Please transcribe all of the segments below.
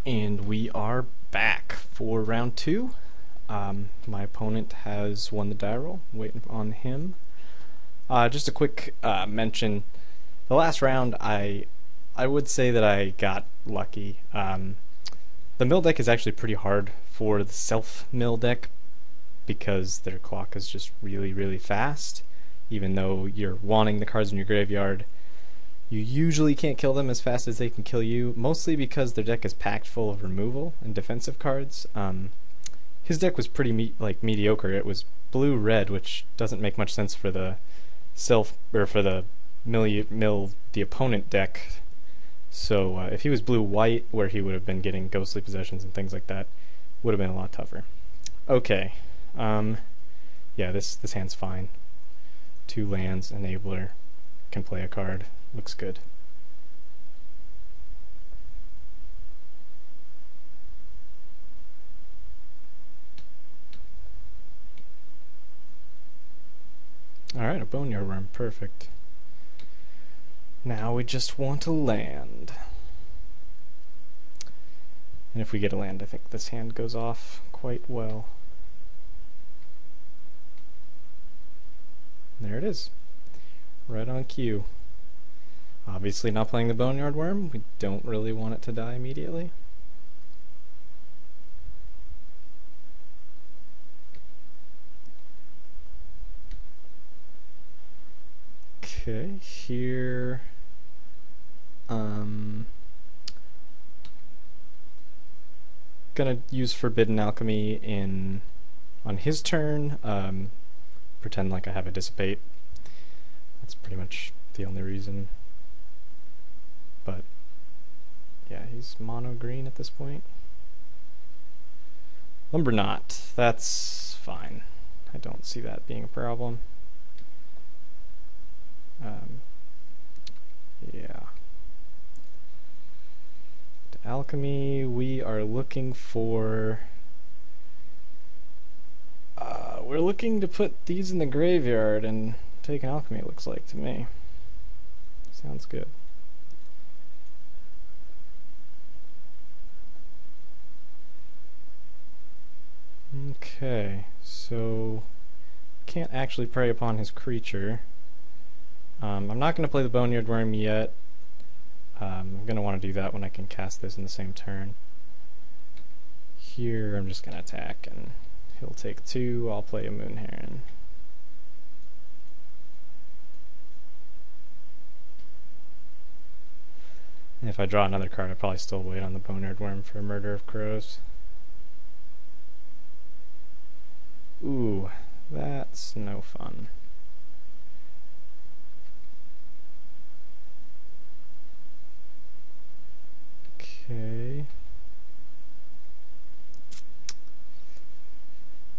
And we are back for round two. My opponent has won the die roll, waiting on him. Just a quick mention. The last round, I would say that I got lucky. The mill deck is actually pretty hard for the self-mill deck because their clock is just really, really fast. Even though you're wanting the cards in your graveyard, you usually can't kill them as fast as they can kill you, mostly because their deck is packed full of removal and defensive cards. His deck was pretty mediocre. It was blue-red, which doesn't make much sense for the mill the opponent deck. So if he was blue-white, where he would have been getting ghostly possessions and things like that, would have been a lot tougher. Okay, yeah, this hand's fine. 2 lands, enabler, can play a card. Looks good. Alright, a Boneyard Worm, perfect. Now we just want a land. And if we get a land, I think this hand goes off quite well. There it is. Right on cue. Obviously not playing the Boneyard Worm. We don't really want it to die immediately. Okay, here gonna use Forbidden Alchemy on his turn. Pretend like I have a Dissipate. That's pretty much the only reason. But yeah, he's mono green at this point. Lumber Knot, that's fine. I don't see that being a problem. Yeah. To alchemy, we are looking for. We're looking to put these in the graveyard and take an alchemy, it looks like to me. Sounds good. Okay, so can't actually prey upon his creature. I'm not going to play the Boneyard Worm yet. I'm going to want to do that when I can cast this in the same turn. Here I'm just going to attack and he'll take 2, I'll play a Moon Heron. And if I draw another card, I'll probably still wait on the Boneyard Worm for a Murder of Crows. Ooh, that's no fun. Okay.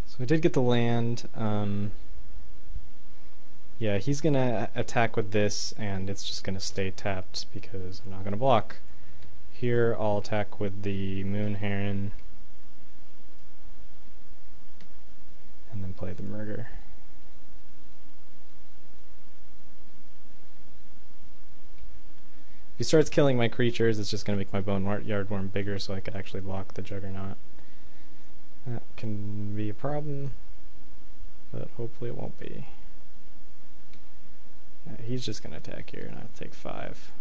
So I did get the land. Yeah, he's gonna attack with this, and it's just gonna stay tapped because I'm not gonna block. Here, I'll attack with the Moon Heron, and then play the Murder. If he starts killing my creatures, it's just going to make my Boneyard Worm bigger so I could actually block the Juggernaut. That can be a problem, but hopefully it won't be. Yeah, he's just going to attack here, and I'll take 5.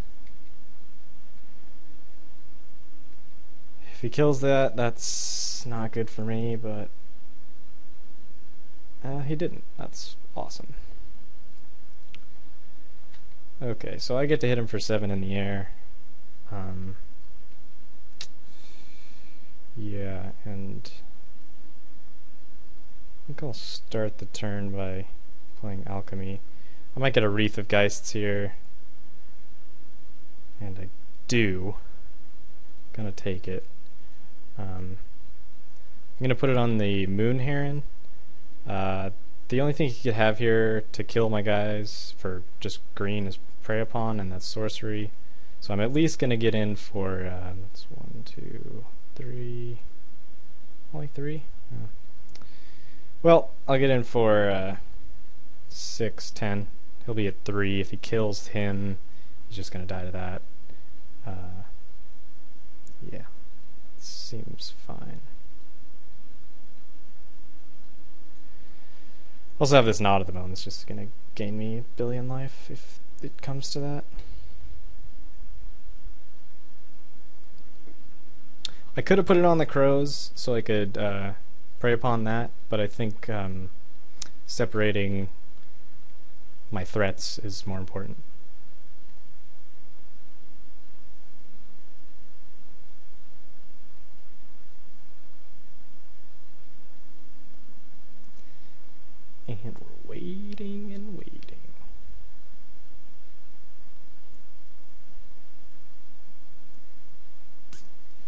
If he kills that, that's not good for me, but he didn't. That's awesome. Okay, so I get to hit him for 7 in the air. Yeah, and I think I'll start the turn by playing Alchemy. I might get a Wreath of Geists here, and I do. Gonna take it. I'm gonna put it on the Moon Heron. The only thing he could have here to kill my guys for just green is Prey Upon, and that's sorcery. So I'm at least going to get in for, that's 1, 2, 3, only 3? Oh. Well, I'll get in for 6, 10. He'll be at 3. If he kills him, he's just going to die to that. Yeah. seems fine. Also have this knot of the bone that's just gonna gain me a billion life if it comes to that. I could have put it on the crows so I could prey upon that, but I think separating my threats is more important. And we're waiting and waiting.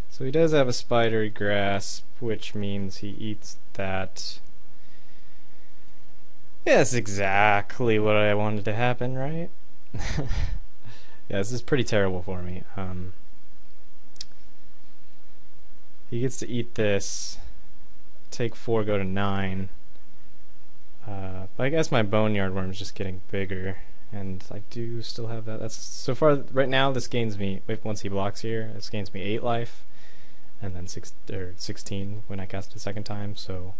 So he does have a spidery grasp, which means he eats that. Yeah, that's exactly what I wanted to happen, right? Yeah, this is pretty terrible for me. He gets to eat this, take 4, go to 9. But I guess my boneyard worm is just getting bigger, and I do still have that. That's so far right now. This gains me, once he blocks here, this gains me 8 life, and then 16 when I cast it a second time. So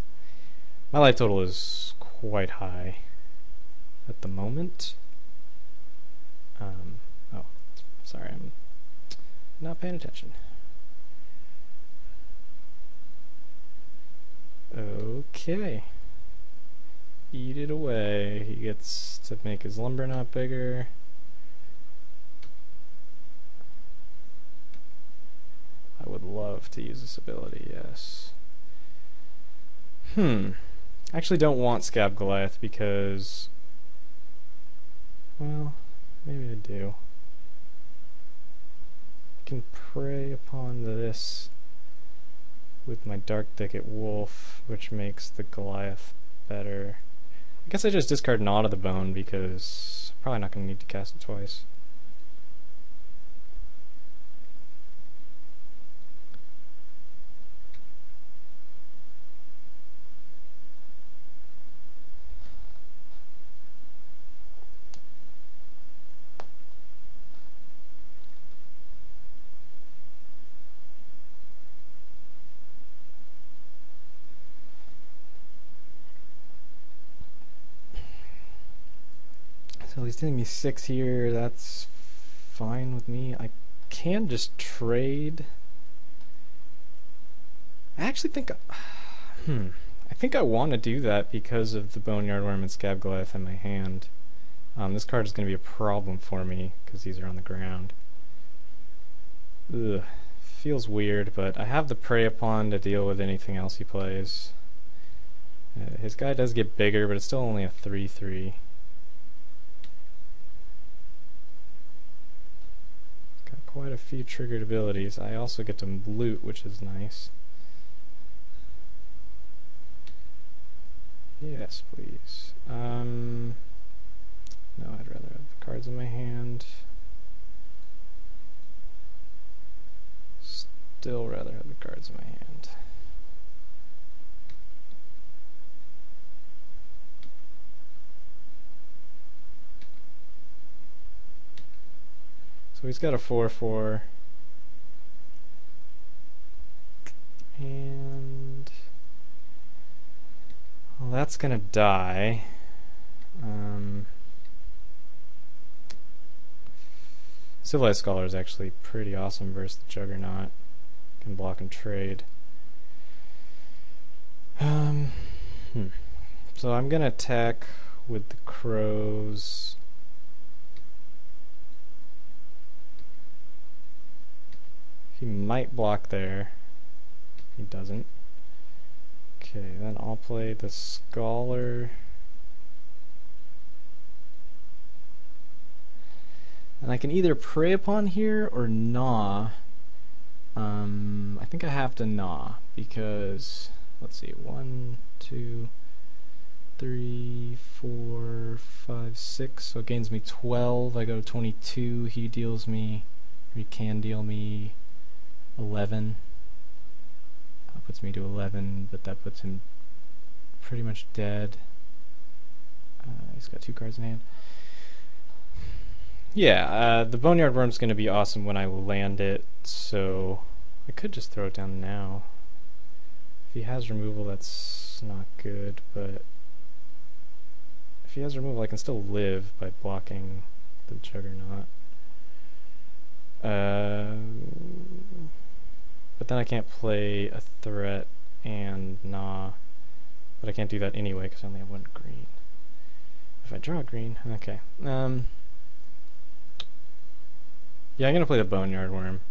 my life total is quite high at the moment. Oh, sorry, I'm not paying attention. Okay. Eat it away. He gets to make his lumber knot bigger. I would love to use this ability, yes. I actually don't want Scab Goliath because, well, maybe I do. I can prey upon this with my Dark Thicket Wolf, which makes the Goliath better. I guess I just discard Knot of the Bone because I'm probably not going to need to cast it twice. So he's giving me 6 here, that's fine with me. I can just trade. I actually think I think I want to do that because of the Boneyard Worm and Scab Goliath in my hand. This card is going to be a problem for me because these are on the ground. Ugh, feels weird, but I have the Prey Upon to deal with anything else he plays. His guy does get bigger, but it's still only a 3/3. Quite a few triggered abilities. I also get to loot, which is nice. Yes, please. No, I'd rather have the cards in my hand. Still rather have the cards in my hand. So he's got a 4/4, and well, that's gonna die. Civilized Scholar is actually pretty awesome versus the Juggernaut. Can block and trade. So I'm gonna attack with the crows. He might block there. He doesn't. Okay, then I'll play the Scholar. And I can either Prey Upon here or Gnaw. I think I have to Gnaw because, let's see, 1, 2, 3, 4, 5, 6. So it gains me 12. I go to 22. He deals me, or he can deal me 11. That puts me to 11, but that puts him pretty much dead. He's got 2 cards in hand. Yeah, the Boneyard Worm's going to be awesome when I land it, so I could just throw it down now. If he has removal, that's not good, but if he has removal, I can still live by blocking the Juggernaut. But then I can't play a threat and but I can't do that anyway because I only have one green. If I draw green, okay. Yeah, I'm gonna play the Boneyard Worm.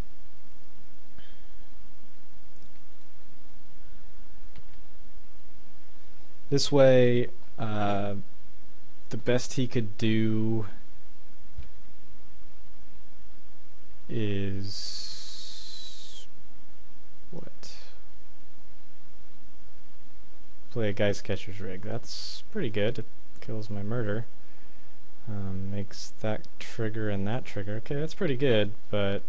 This way, the best he could do is what? Play a Geist Catcher's Rig. That's pretty good. It kills my murder. Makes that trigger and that trigger. Okay, that's pretty good, but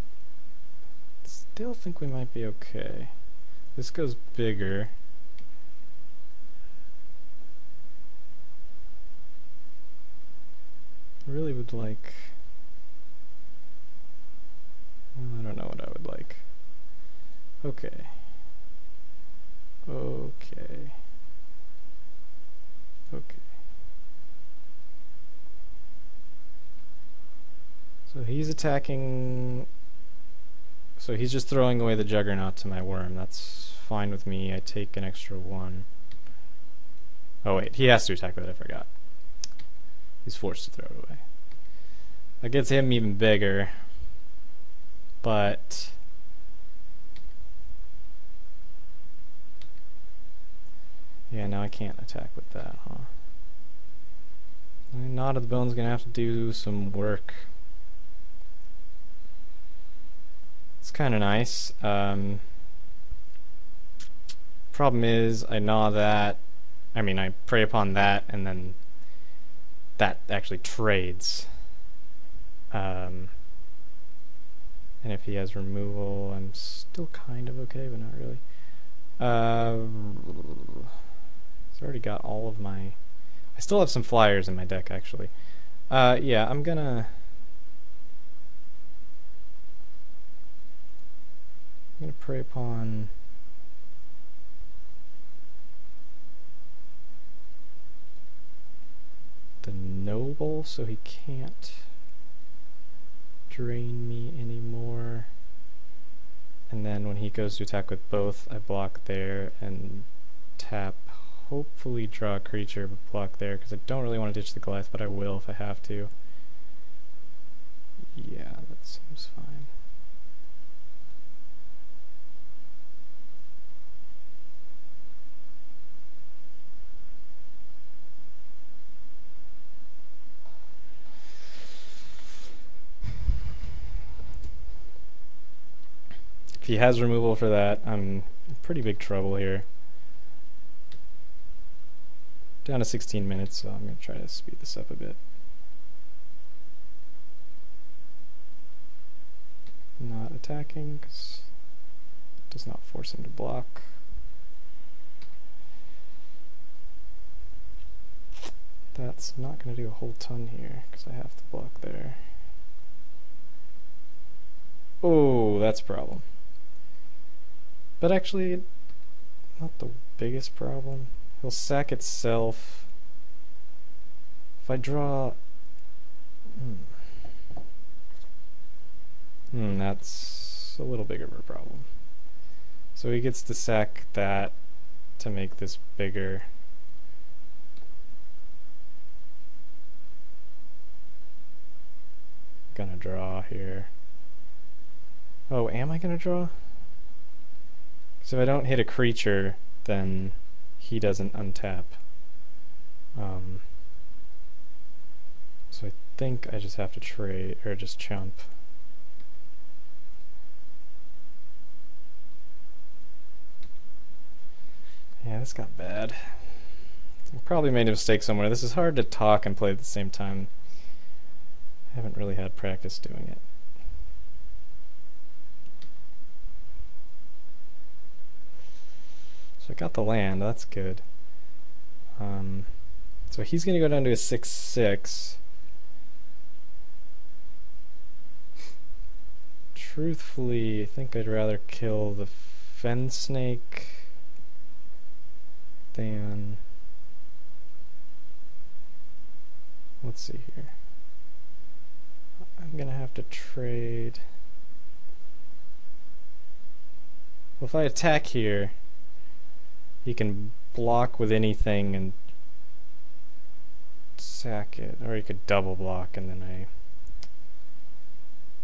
still think we might be okay. This goes bigger. I really would like... I don't know what I would like. Okay. Okay. Okay. So he's attacking... So he's just throwing away the Juggernaut to my worm. That's fine with me. I take an extra 1. Oh wait, he has to attack with it, I forgot. He's forced to throw it away. That gets him even bigger. But... yeah, now I can't attack with that, huh? Knot of the Bone's gonna have to do some work. It's kinda nice. Problem is, I gnaw that. I mean, I prey upon that, and then that actually trades. And if he has removal, I'm still kind of okay, but not really. He's already got all of my... I still have some flyers in my deck, actually. Yeah, I'm gonna prey upon... the Noble, so he can't drain me anymore. And then when he goes to attack with both, I block there and tap, hopefully draw a creature, but block there, because I don't really want to ditch the Goliath, but I will if I have to. Yeah, that seems fine. If he has removal for that, I'm in pretty big trouble here. Down to 16 minutes, so I'm going to try to speed this up a bit. Not attacking, because it does not force him to block. That's not going to do a whole ton here, because I have to block there. Oh, that's a problem. But actually, not the biggest problem. He'll sack itself. If I draw... that's a little bigger of a problem. So he gets to sack that to make this bigger. Gonna draw here. Oh, am I gonna draw? So if I don't hit a creature, then he doesn't untap. So I think I just have to trade, or just chump. Yeah, this got bad. I probably made a mistake somewhere. This is hard to talk and play at the same time. I haven't really had practice doing it. So I got the land, that's good. So he's going to go down to a 6/6. truthfully, I think I'd rather kill the fen snake than... Let's see here. I'm gonna have to trade... Well, if I attack here, he can block with anything and sack it, or he could double block and then I...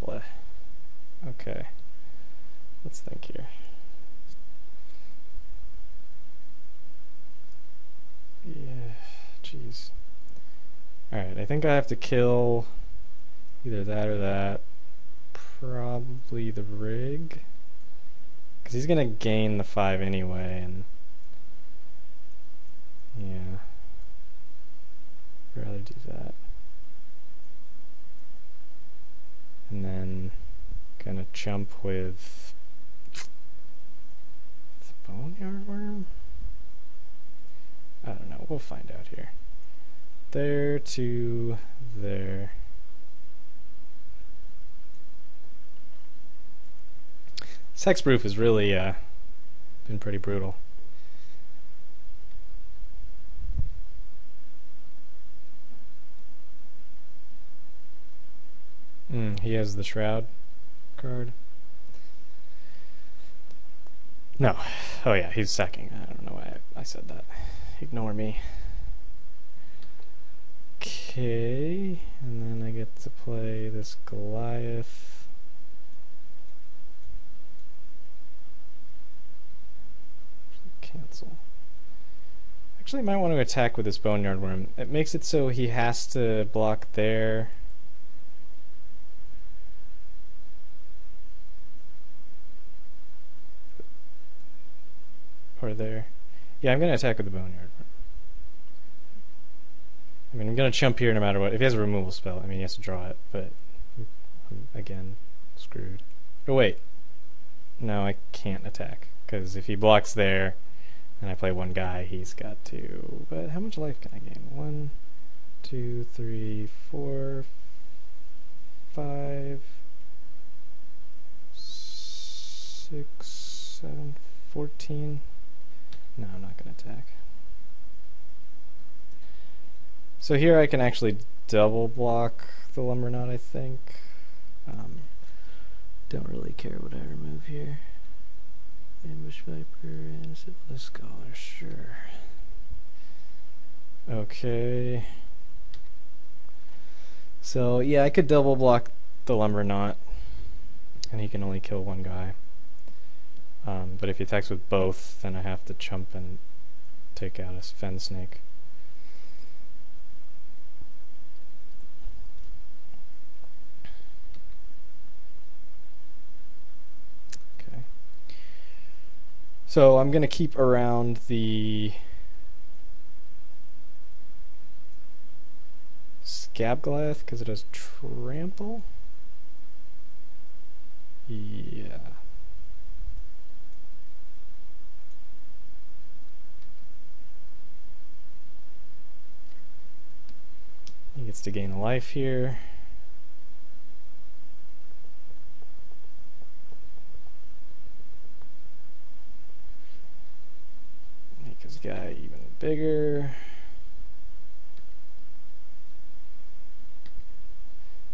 Bleh. Okay. Let's think here. Yeah, jeez. Alright, I think I have to kill either that or that. Probably the rig. Because he's going to gain the 5 anyway, and... Yeah. I'd rather do that. And then... Gonna jump with... the boneyard worm? I don't know, we'll find out here. There to there. This hexproof has really been pretty brutal. He has the shroud card. No. Oh yeah, he's sacking. I don't know why I said that. Ignore me. Okay, and then I get to play this Goliath. Cancel. Actually, I might want to attack with this Boneyard Worm. It makes it so he has to block there. Or there. Yeah, I'm going to attack with the Boneyard Worm. I mean, I'm going to chump here no matter what. If he has a removal spell, I mean, he has to draw it, but I'm, again, screwed. Oh, wait. No, I can't attack, because if he blocks there, and I play one guy, he's got to... But how much life can I gain? 1, 2, 3, 4, 5, 6, 7, 14... No, I'm not going to attack. So here I can actually double block the Lumberknot, I think. Don't really care what I remove here. Ambush Viper and Syphilis Scholar, sure. Okay. So yeah, I could double block the Lumberknot, and he can only kill one guy. But if he attacks with both, then I have to chump and take out a fen snake. Okay. So I'm going to keep around the Scab Goliath because it has trample. Yeah. He gets to gain a life here. Make his guy even bigger.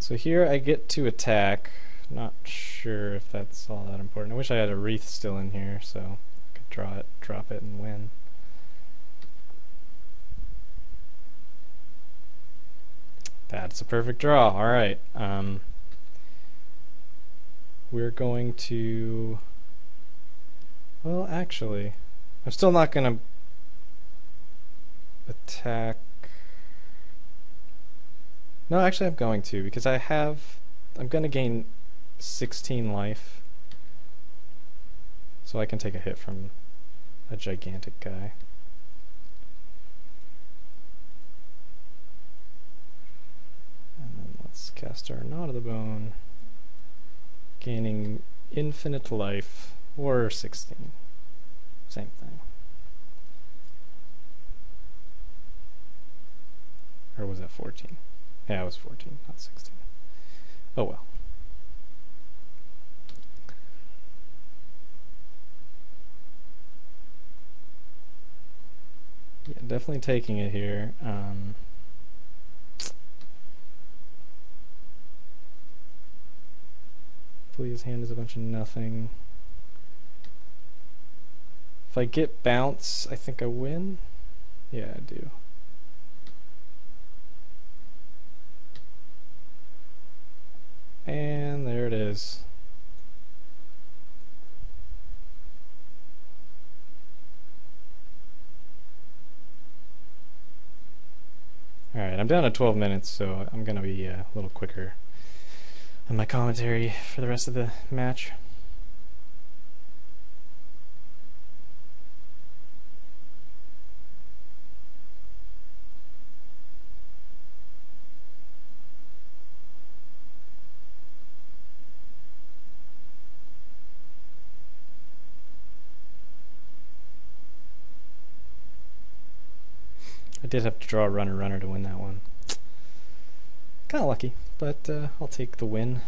So here I get to attack. Not sure if that's all that important. I wish I had a wreath still in here so I could draw it, drop it, and win. That's a perfect draw. Alright. We're going to... Well, actually, I'm still not going to attack... No, actually I'm going to, because I'm going to gain 16 life. So I can take a hit from a gigantic guy. Let's cast our Knot of the Bone, gaining infinite life, or 16. Same thing. Or was that 14? Yeah, it was 14, not 16. Oh well. definitely taking it here. Hopefully his hand is a bunch of nothing. If I get bounce, I think I win. Yeah, I do. And there it is. Alright, I'm down to 12 minutes, so I'm going to be a little quicker on my commentary for the rest of the match. I did have to draw a runner to win that one. Kind of lucky, but I'll take the win.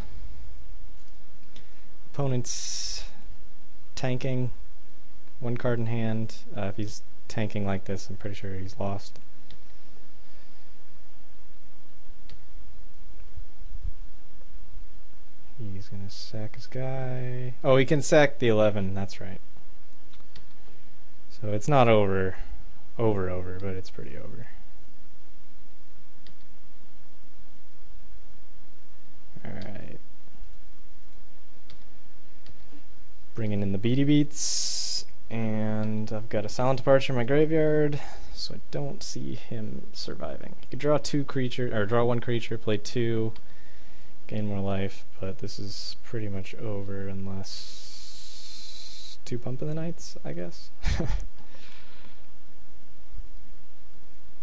Opponent's tanking, one card in hand. If he's tanking like this, I'm pretty sure he's lost. He's gonna sack his guy. Oh, he can sack the 11, that's right. So it's not over, but it's pretty over. Alright. Bringing in the beady beats, and I've got a silent departure in my graveyard, so I don't see him surviving. You could draw two creatures, or draw one creature, play two, gain more life, but this is pretty much over unless two Pump in the Nights, I guess.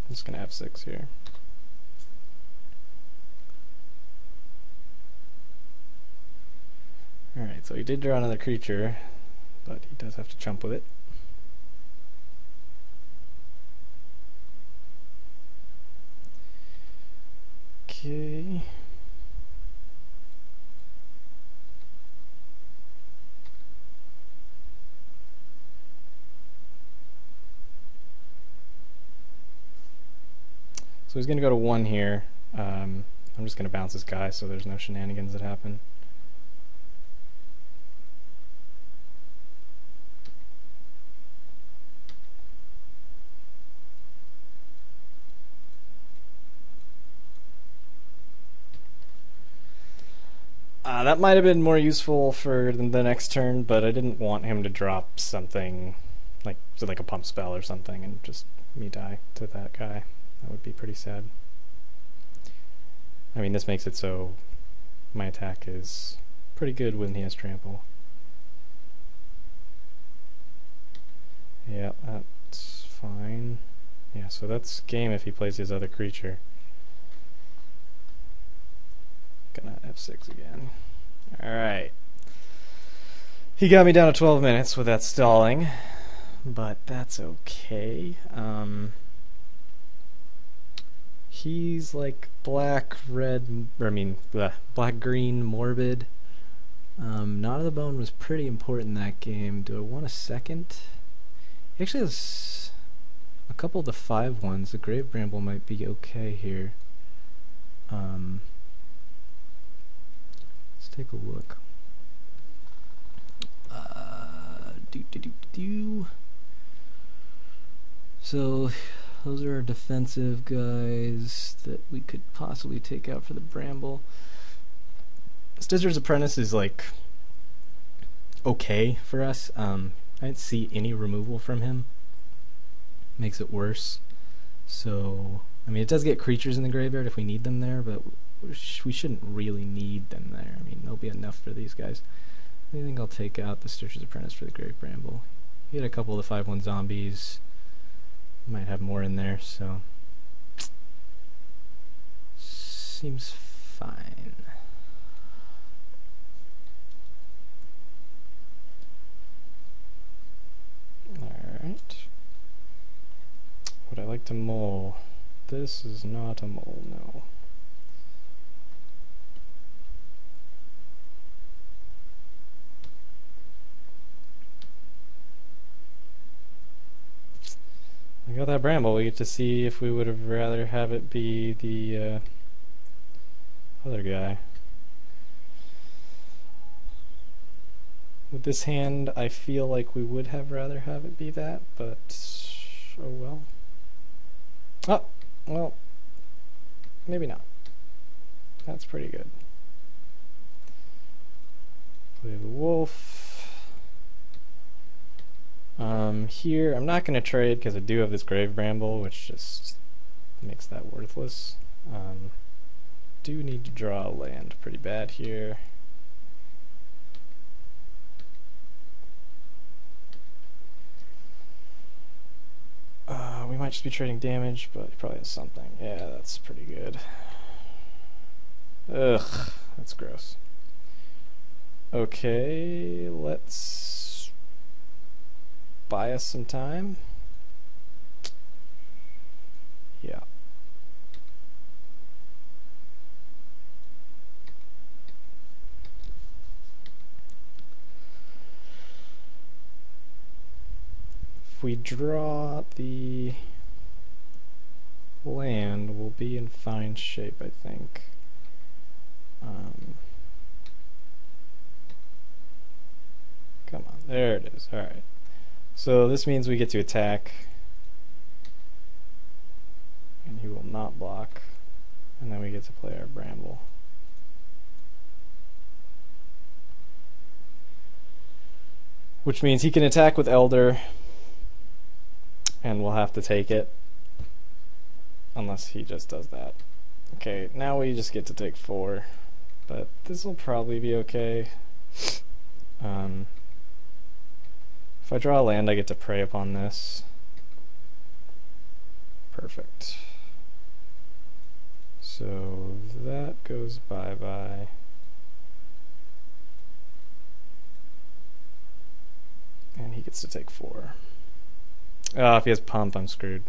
I'm just gonna F6 here. Alright, so he did draw another creature, but he does have to chump with it. Okay. So he's going to go to 1 here. I'm just going to bounce this guy so there's no shenanigans that happen. That might have been more useful for the next turn, but I didn't want him to drop something like a pump spell or something and just me die to that guy. That would be pretty sad. I mean, this makes it so my attack is pretty good when he has trample. Yeah, that's fine. Yeah, so that's game if he plays his other creature. Gonna F6 again. Alright. He got me down to 12 minutes with that stalling, but that's okay. He's like black, red, or I mean, black, green, morbid. Knot of the Bone was pretty important in that game. Do I want a second? He actually has a couple of the 5/1s. The Grave Bramble might be okay here. Let's take a look. So those are our defensive guys that we could possibly take out for the Bramble. Stitcher's Apprentice is like okay for us. I didn't see any removal from him. Makes it worse. So, I mean, it does get creatures in the graveyard if we need them there, but we shouldn't really need them there. I mean, there'll be enough for these guys. I think I'll take out the Stitcher's Apprentice for the Grave Bramble. He had a couple of the 5/1 zombies. Might have more in there, so seems fine. Alright. Would I like to mole? This is not a mole, no. we got that bramble. We get to see if we would have rather have it be the other guy. With this hand, I feel like we would have rather have it be that, but oh well. Oh, well, maybe not. That's pretty good. Play the wolf. Here, I'm not going to trade because I do have this grave bramble, which just makes that worthless. Do need to draw a land pretty bad here. We might just be trading damage, but he probably has something. Yeah, that's pretty good. Ugh, that's gross. Okay, let's buy us some time. Yeah. If we draw the land, we'll be in fine shape, I think. Come on, there it is. Alright. So this means we get to attack. And he will not block. And then we get to play our bramble. Which means he can attack with Elder. And we'll have to take it. Unless he just does that. Okay, now we just get to take 4. But this will probably be okay. If I draw a land, I get to prey upon this. Perfect. So that goes bye-bye. And he gets to take 4. If he has pump, I'm screwed.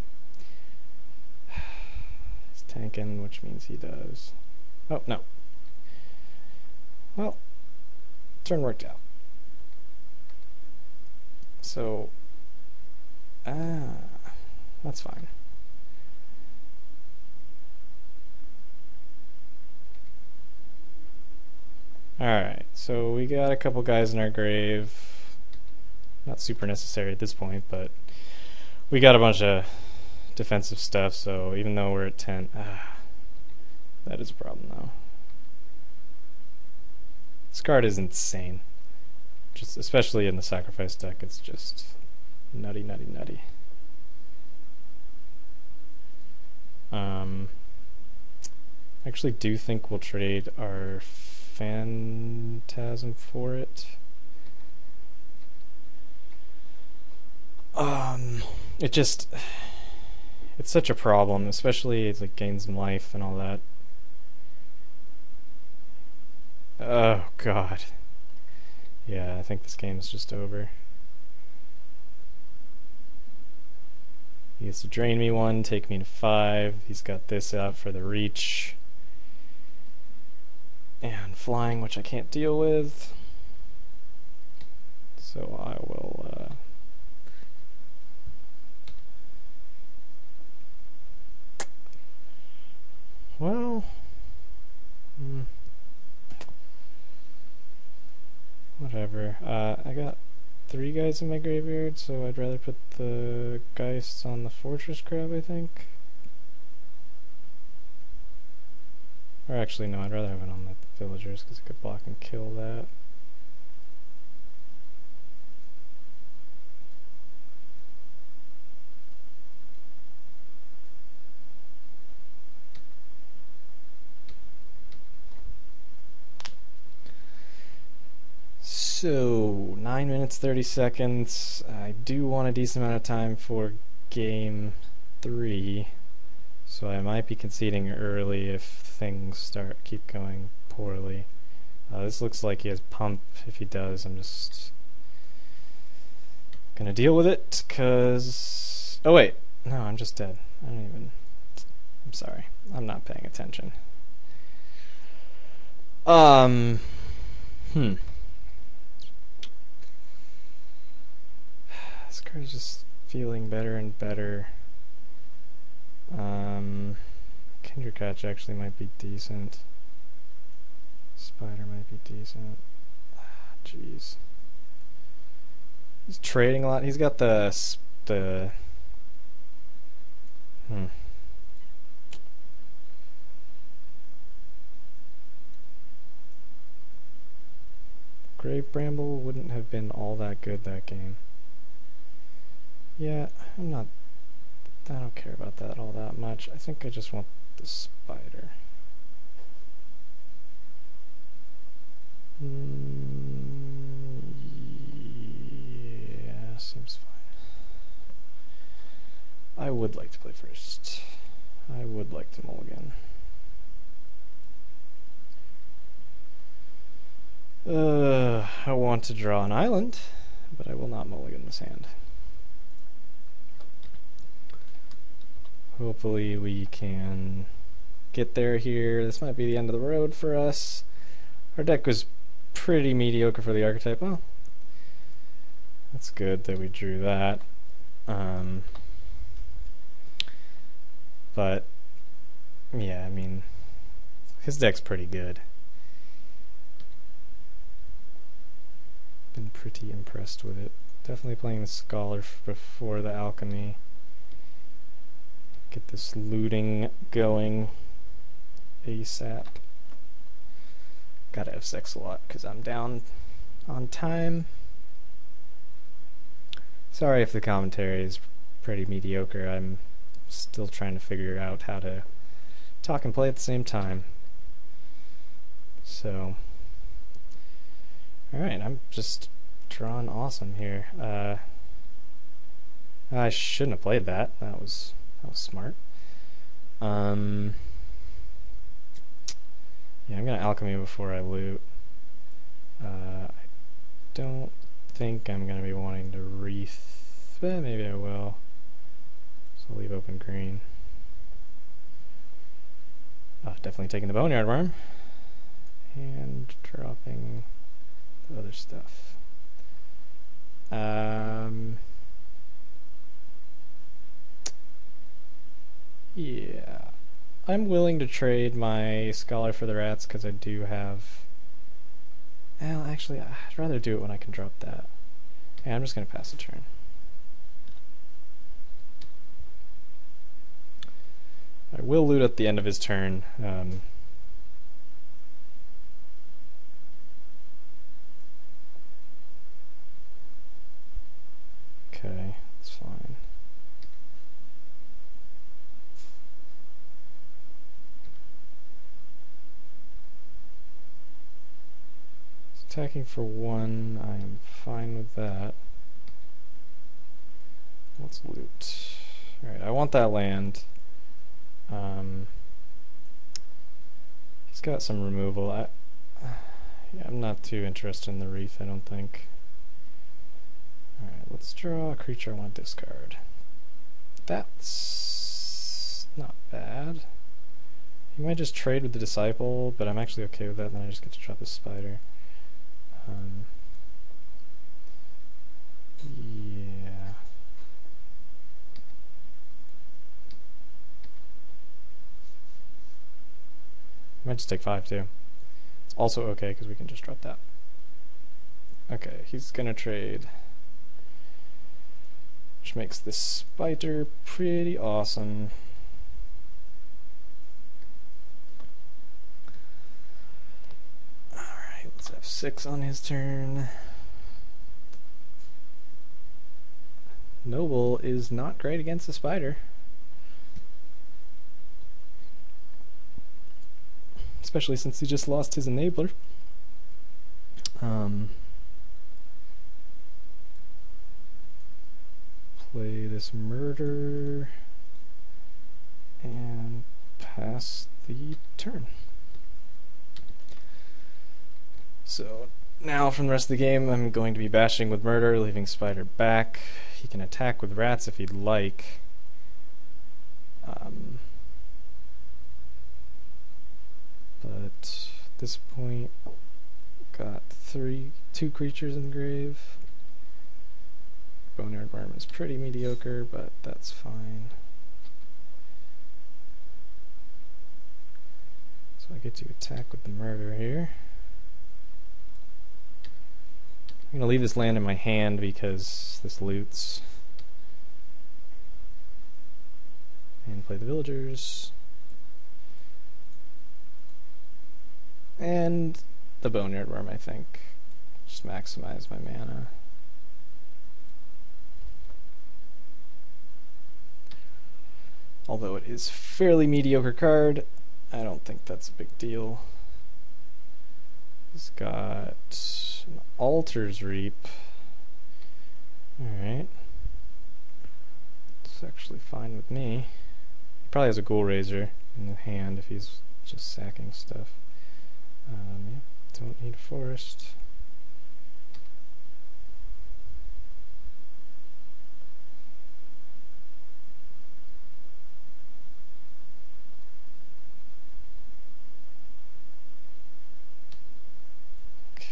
He's tanking, which means he does. Oh, no. Well, turn worked out. So, that's fine. Alright, so we got a couple guys in our grave. Not super necessary at this point, but we got a bunch of defensive stuff, so even though we're at 10, that is a problem though. This card is insane. Just especially in the sacrifice deck, it's just nutty, nutty, nutty. I actually do think we'll trade our Phantasm for it. It's such a problem, especially as it gains in life and all that. Oh god. Yeah, I think this game is just over. He gets to drain me 1, take me to 5. He's got this out for the reach. And flying, which I can't deal with. So I will, well... whatever. I got 3 guys in my graveyard, so I'd rather put the Geists on the Fortress Crab, I think. Or actually, no, I'd rather have it on the Villagers, because it could block and kill that. So, 9 minutes 30 seconds. I do want a decent amount of time for game 3, so I might be conceding early if things keep going poorly. This looks like he has pump. If he does, I'm just gonna deal with it, cause... oh wait, no, I'm just dead. I'm sorry. I'm not paying attention. This card is just feeling better and better. Kinder Catch actually might be decent. Spider might be decent. Jeez. He's trading a lot. He's got the Grave Bramble wouldn't have been all that good that game. Yeah, I don't care about that all that much. I think I just want the spider. Yeah, seems fine. I would like to play first. I would like to mulligan. I want to draw an island, but I will not mulligan this hand. Hopefully we can get there here. This might be the end of the road for us. Our deck was pretty mediocre for the archetype. Well, that's good that we drew that. But, yeah, I mean, his deck's pretty good. Been pretty impressed with it. Definitely playing the Scholar before the Alchemy. Get this looting going ASAP. Gotta F6 a lot because I'm down on time. Sorry if the commentary is pretty mediocre. I'm still trying to figure out how to talk and play at the same time. So, alright, I'm just drawing awesome here. I shouldn't have played that. That was smart. Yeah, I'm gonna Alchemy before I loot. I don't think I'm gonna be wanting to Wreath, but maybe I will. So I'll leave open green. Definitely taking the Boneyard Worm and dropping the other stuff. Yeah, I'm willing to trade my Scholar for the Rats because I do have. Well, actually, I'd rather do it when I can drop that. Yeah, I'm just gonna pass the turn. I will loot at the end of his turn. Okay, that's fine. Attacking for 1, I am fine with that. Let's loot. Alright, I want that land. He's got some removal. Yeah, I'm not too interested in the Wreath, I don't think. Alright, let's draw a creature I want to discard. That's not bad. He might just trade with the Disciple, but I'm actually okay with that, then I just get to drop the Spider. Yeah. Might just take 5 too. It's also okay because we can just drop that. Okay, he's gonna trade, which makes this spider pretty awesome. Alright, let's have 6 on his turn. Noble is not great against the spider. Especially since he just lost his enabler. Play this murder and pass the turn. So now from the rest of the game I'm going to be bashing with murder, leaving spider back. He can attack with rats if he'd like. But at this point, got 2 creatures in the grave. Boneyard Worm is pretty mediocre, but that's fine. So I get to attack with the murder here. I'm gonna leave this land in my hand because this loots. And play the villagers. And the Boneyard Worm, I think. Just maximize my mana. Although it is fairly mediocre card, I don't think that's a big deal. He's got an Altar's Reap. Alright. It's actually fine with me. He probably has a Ghoul Raiser in the hand if he's just sacking stuff. Yeah, don't need a forest.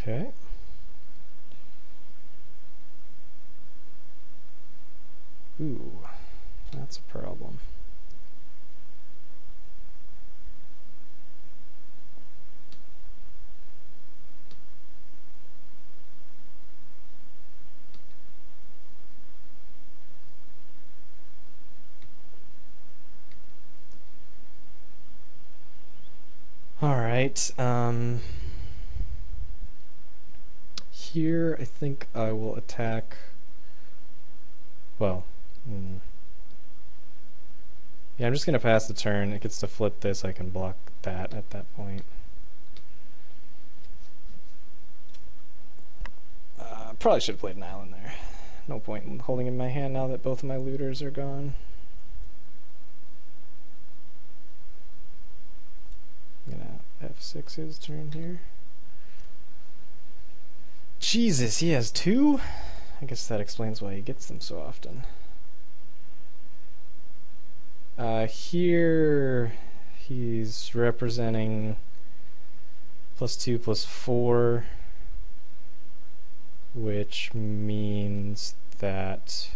Okay. Ooh, that's a problem. Alright, here I think I will attack, well, yeah, I'm just going to pass the turn. It gets to flip this, I can block that at that point. Probably should have played an island there. No point in holding in my hand now that both of my looters are gone. I'm gonna F6 his turn here. Jesus, he has two? I guess that explains why he gets them so often. Here he's representing +2/+4, which means that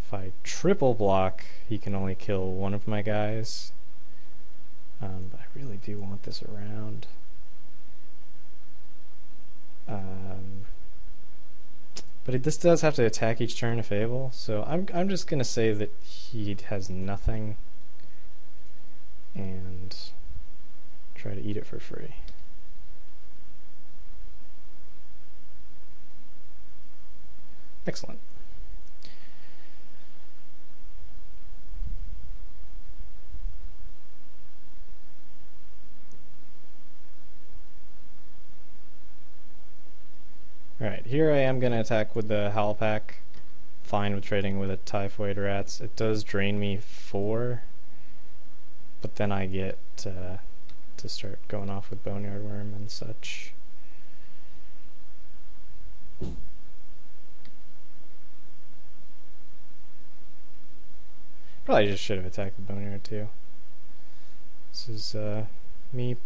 if I triple block, he can only kill one of my guys. But I really do want this around. But this does have to attack each turn if able, so I'm just gonna say that he has nothing and try to eat it for free. Excellent. Alright, here I am going to attack with the Howl Pack. Fine with trading with a Typhoid Rats. It does drain me 4, but then I get to start going off with Boneyard Worm and such. Probably just should have attacked the Boneyard too. This is me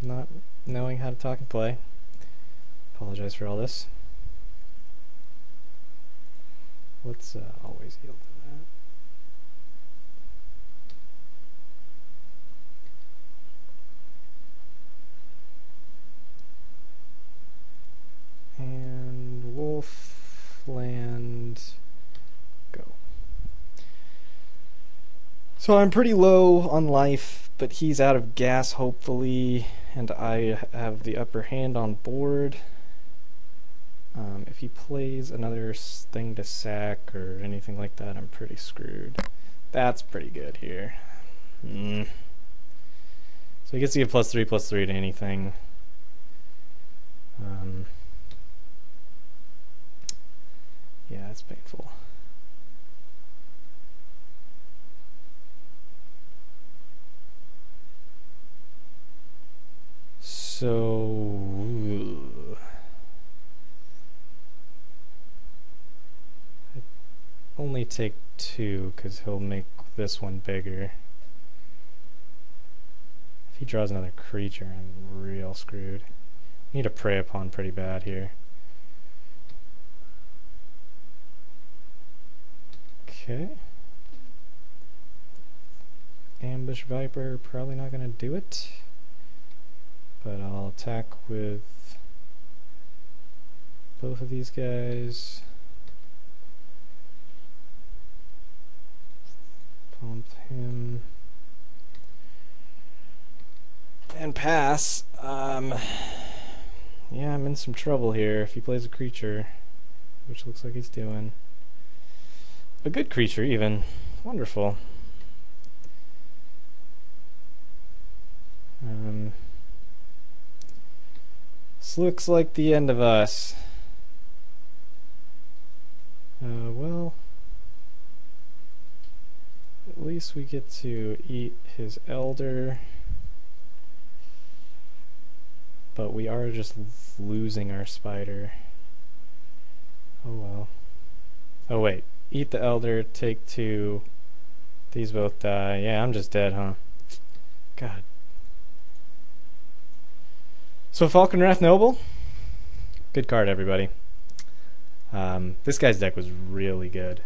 not knowing how to talk and play. Apologize for all this. Let's always yield to that. And Wolfland, go. So I'm pretty low on life, but he's out of gas hopefully, and I have the upper hand on board. If he plays another thing to sack or anything like that, I'm pretty screwed. That's pretty good here. So he gets to give +3/+3 to anything. Yeah, it's painful. So I only take 2 because he'll make this one bigger. If he draws another creature, I'm real screwed. Need to prey upon pretty bad here. Okay. Ambush Viper, probably not going to do it. but I'll attack with both of these guys. Pump him. And pass. Yeah, I'm in some trouble here if he plays a creature, which looks like he's doing. A good creature, even. Wonderful. This looks like the end of us. Well, at least we get to eat his elder. But we are just losing our spider. Oh well. Oh wait. Eat the elder, take 2. These both die. Yeah, I'm just dead, huh? God. So Falconwrath Noble. Good card, everybody. This guy's deck was really good.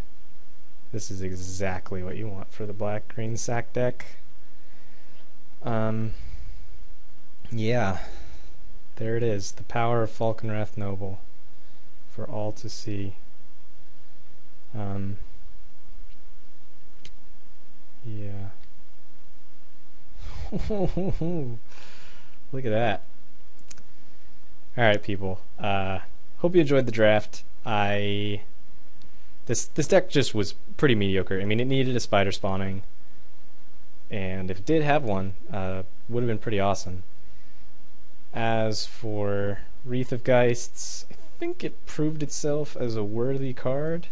This is exactly what you want for the black-green sack deck. Yeah. There it is, the power of Falconwrath Noble for all to see. Yeah. Look at that. Alright, people. Hope you enjoyed the draft. This deck just was pretty mediocre. I mean, it needed a spider spawning, and if it did have one, would have been pretty awesome. As for Wreath of Geists, I think it proved itself as a worthy card.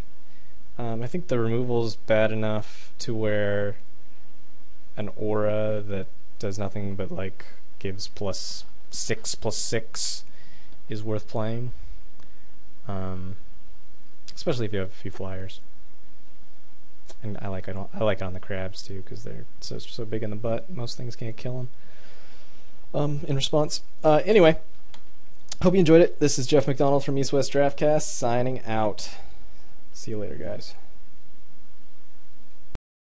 I think the removal's bad enough to where an aura that does nothing but like gives +6/+6 is worth playing. Especially if you have a few flyers. And I like it on the crabs too, because they're so big in the butt. Most things can't kill them. In response. Anyway, hope you enjoyed it. This is Jeff McDonald from East West Draftcast signing out. See you later, guys.